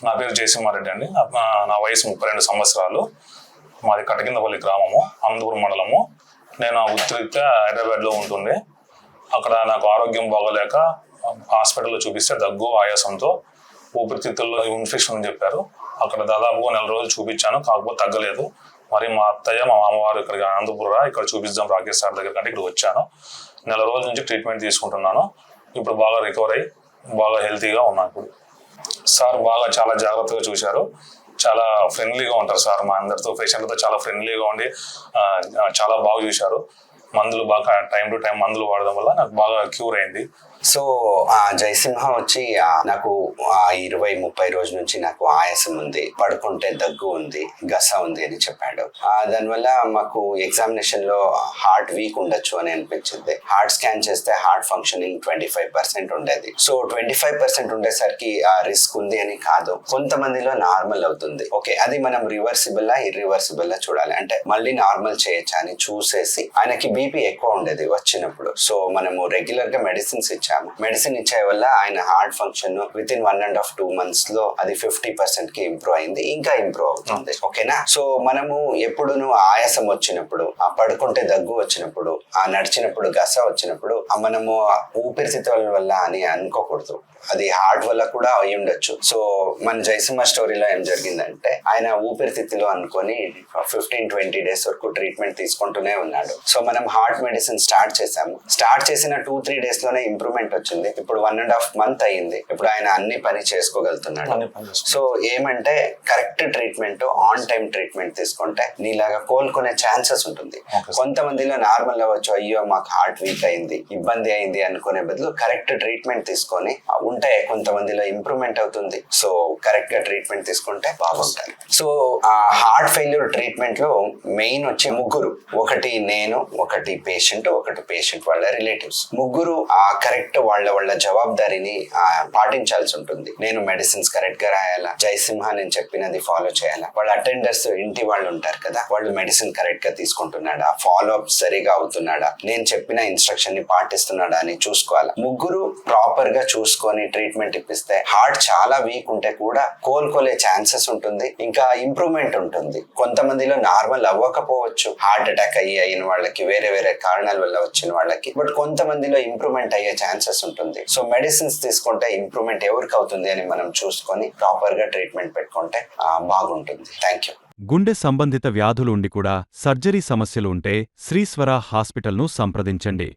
నా పేరు జయసింహారెడ్డి అండి. నా వయసు 32 సంవత్సరాలు. మాది కటకిందపల్లి గ్రామము, అనంతపురం మండలము. నేను వృత్తిరీత్యా హైదరాబాద్లో ఉంటుండే. అక్కడ నాకు ఆరోగ్యం బాగోలేక హాస్పిటల్లో చూపిస్తే దగ్గు, ఆయాసంతో ఊపిరితిత్తుల్లో ఇన్ఫెక్షన్ అని చెప్పారు. అక్కడ దాదాపుగా 4 రోజులు చూపించాను, కాకపోతే తగ్గలేదు. మరి మా అత్తయ్య, మా మామవారు ఇక్కడికి అనంతపురం ఇక్కడ చూపిద్దాం రాకేష్ సార్ దగ్గర కంటే ఇక్కడ వచ్చాను. 4 రోజుల నుంచి ట్రీట్మెంట్ తీసుకుంటున్నాను. ఇప్పుడు బాగా రికవర్ అయ్యి బాగా హెల్తీగా ఉన్నాను. ఇప్పుడు సార్ బాగా చాలా జాగ్రత్తగా చూశారు. చాలా ఫ్రెండ్లీగా ఉంటారు సార్. మా అందరితో పేషెంట్లతో చాలా ఫ్రెండ్లీగా ఉండి చాలా బాగా చూశారు. మందులు బాగా టైం టు టైం మందులు వాడడం వల్ల నాకు బాగా క్యూర్ అయింది. సో జయసింహ వచ్చి నాకు 20-30 రోజుల నుంచి నాకు ఆయాసం ఉంది, పడుకుంటే దగ్గు ఉంది, గస ఉంది అని చెప్పాడు. దానివల్ల మాకు ఎగ్జామినేషన్ లో హార్ట్ వీక్ ఉండొచ్చు అని అనిపించింది. హార్ట్ స్కాన్ చేస్తే హార్ట్ ఫంక్షనింగ్ 25% ఉండేది. సో 25% ఉండేసరికి రిస్క్ ఉంది అని కాదు, కొంతమందిలో నార్మల్ అవుతుంది. ఓకే, అది మనం రివర్సిబుల్ ఇర్రివర్సిబుల్ చూడాలి. అంటే మళ్ళీ నార్మల్ చేయొచ్చా అని చూసేసి, ఆయనకి బీపీ ఎక్కువ ఉండేది వచ్చినప్పుడు. సో మనము రెగ్యులర్ గా మెడిసిన్స్ ఇచ్చాము. మెడిసిన్ ఇచ్చే వల్ల ఆయన heart function with in 1.5-2 months లో అది 50% కి ఇంప్రూవ్ అయింది, ఇంకా ఇంప్రూవ్ అవుతుంది. ఓకేనా? సో మనము ఎప్పుడును ఆయాసం వచ్చినప్పుడు, పడుకుంటే దగ్గు వచ్చినప్పుడు, నడిచినప్పుడు గస వచ్చినప్పుడు మనము ఊపిరితిత్తుల వల్ల అని అనుకోకూడదు. అది హార్ట్ వల్ల కూడా అయి ఉండొచ్చు. సో మన జయసింహ స్టోరీలో ఏం జరిగిందంటే, ఆయన ఊపిరితిత్తులు అనుకొని 15-20 days వరకు ట్రీట్మెంట్ తీసుకుంటూనే ఉన్నాడు. సో మనం హార్ట్ మెడిసిన్ స్టార్ట్ చేసాము. స్టార్ట్ చేసిన 2-3 days లోనే ఇంప్రూవ్మెంట్ వచ్చింది. ఇప్పుడు 1.5 month అయ్యింది. ఇప్పుడు ఆయన అన్ని పని చేసుకోగలుగుతున్నాడు. సో ఏమంటే, correct treatment, on time treatment తీసుకుంటే నీలాగా కోలుకునే ఛాన్సెస్ ఉంటుంది. కొంతమందిలో నార్మల్ అవ్వచ్చు, అయ్యో మాకు హార్ట్ వీక్ అయింది, ఇబ్బంది అయింది అనుకునే బదులు కరెక్ట్ ట్రీట్మెంట్ తీసుకొని ఉంటే కొంతమందిలో ఇంప్రూవ్మెంట్ అవుతుంది. సో కరెక్ట్ గా ట్రీట్మెంట్ తీసుకుంటే బాగుంటారు. సో హార్ట్ ఫెయిల్యూర్ ట్రీట్మెంట్ లో మెయిన్ వచ్చి ముగ్గురు, ఒకటి నేను, ఒకటి పేషెంట్ వాళ్ళ రిలేటివ్స్, ముగ్గురు కరెక్ట్ వాళ్ళ జవాబుదారీని పాటించాల్సి ఉంటుంది. నేను మెడిసిన్స్ కరెక్ట్ గా రాయాలా, జయసింహ నేను చెప్పినది ఫాలో చేయాలా, వాళ్ళ అటెండర్స్ ఇంటి వాళ్ళు ఉంటారు కదా, వాళ్ళు మెడిసిన్ కరెక్ట్ గా తీసుకుంటున్నాడా, ఫాలో అప్ సరిగా అవుతున్నాడా, నేను చెప్పిన ఇన్స్ట్రక్షన్ ని పాటిస్తున్నాడా అని చూసుకోవాలా. ముగ్గురు ప్రాపర్ గా చూసుకొని ట్రీట్మెంట్ ఇప్పిస్తే హార్ట్ చాలా వీక్ ఉంటే కూడా కోలుకోలే ఛాన్సెస్ ఉంటుంది, ఇంకా ఇంప్రూవ్మెంట్ ఉంటుంది. కొంతమందిలో నార్మల్ అవ్వకపోవచ్చు, హార్ట్ అటాక్ అయిన వాళ్ళకి, వేరే కారణాల వల్ల వచ్చిన వాళ్ళకి, బట్ కొంతమందిలో ఇంప్రూవ్మెంట్ అయ్యే ఛాన్సెస్ ఉంటుంది. సో మెడిసిన్స్ తీసుకుంటే ఇంప్రూవ్మెంట్ ఎవరికి అవుతుంది అని మనం చూసుకొని ప్రాపర్ గా ట్రీట్మెంట్ పెట్టుకుంటే బాగుంటుంది. Thank you. గుండె సంబంధిత వ్యాధులు ఉండి కూడా సర్జరీ సమస్యలు ఉంటే శ్రీస్వర హాస్పిటల్ను సంప్రదించండి.